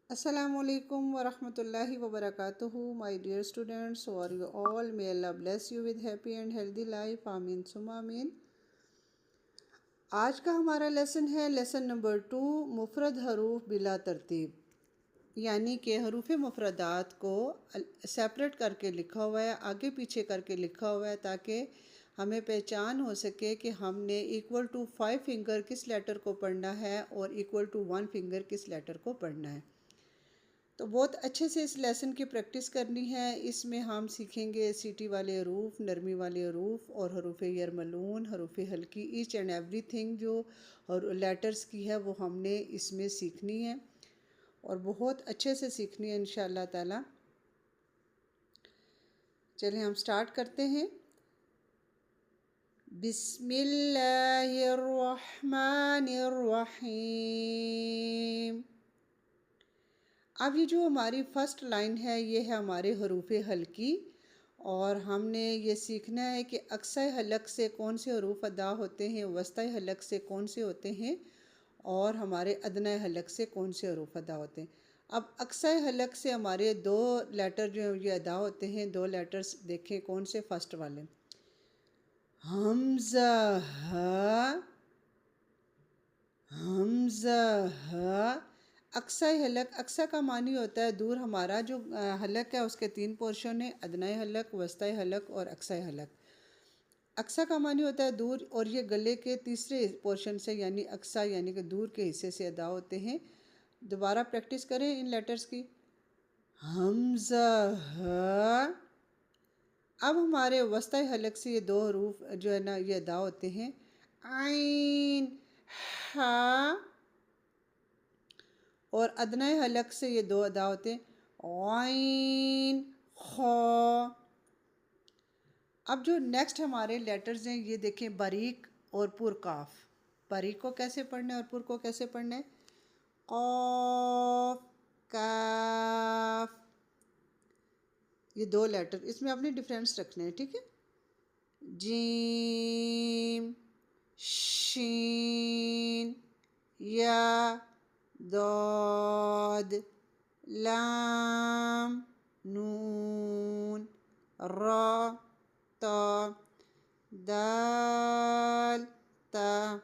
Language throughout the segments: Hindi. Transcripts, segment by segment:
Assalamualaikum warahmatullahi wabarakatuh. My dear students, how are you all? May Allah bless you with happy and healthy life. आमीन सुमा आमीन। आज का हमारा लेसन है लेसन नंबर 2, मुफरद हरूफ बिला तरतीब। यानी कि हरूफ मुफरदात को सेपरेट करके लिखा हुआ है, आगे पीछे करके लिखा हुआ है, ताकि हमें पहचान हो सके कि हमने इक्वल टू 5 फिंगर किस लेटर को पढ़ना है और इक्वल टू 1 फिंगर किस लेटर को पढ़ना है। तो बहुत अच्छे से इस लेसन की प्रैक्टिस करनी है। इसमें हम सीखेंगे सीटी वाले हरूफ, नरमी वाले हरूफ और हरूफ यरमलून, हरूफ हल्की, ईच एंड एवरीथिंग जो और लेटर्स की है वो हमने इसमें सीखनी है और बहुत अच्छे से सीखनी है इंशाअल्लाह ताला। चलिए हम स्टार्ट करते हैं। बिस्मिल्लाहिर्रहमानिर्रहीम। अब ये जो हमारी फ़र्स्ट लाइन है ये है हमारे हरूफ हल्की और हमने ये सीखना है कि अक्सर हलक से कौन से हरूफ अदा होते हैं, वस्ताई हलक से कौन से होते हैं और हमारे अदना हलक से कौन से हरूफ अदा होते हैं। अब अक्सर हलक से हमारे दो लेटर जो ये अदा होते हैं, दो लेटर्स देखें कौन से। फर्स्ट वाले हमज़ा हा, हमज़ा हा। अक्सा हलक, अक्सा का मानी होता है दूर। हमारा जो हलक है उसके 3 पोर्शन है, अदनाई हलक, वस्ताई हलक और अक्साई हलक। अक्सा का मानी होता है दूर और ये गले के तीसरे पोर्शन से यानी अक्सा यानी कि दूर के हिस्से से अदा होते हैं। दोबारा प्रैक्टिस करें इन लेटर्स की। हमज़ा हा। अब हमारे वस्ताई हलक से ये दो हरूफ जो है ना ये अदा होते हैं। आइन हा और अदनाए हलक से ये दो अदा होते हैं। आइन खा। अब जो नेक्स्ट हमारे लेटर्स हैं ये देखें, बारीक और पुरकाफ। बारीक को कैसे पढ़ना है और पुर को कैसे पढ़ना है। कॉफ, काफ, ये दो लेटर इसमें आपने डिफरेंस रखने हैं, ठीक है। जीम, शीन, या, दाद, लाम, नून, रा, ता, दाल, ता।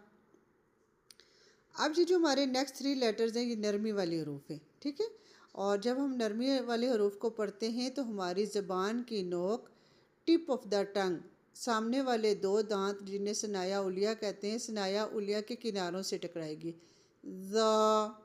अब ये जो हमारे नेक्स्ट 3 लेटर्स हैं ये नरमी वाले हरूफ हैं, ठीक है। और जब हम नरमी वाले हरूफ को पढ़ते हैं तो हमारी ज़बान की नोक, टिप ऑफ द टंग, सामने वाले दो दांत जिन्हें सनाया उलिया कहते हैं, सनाया उलिया के किनारों से टकराएगी। ज़ा,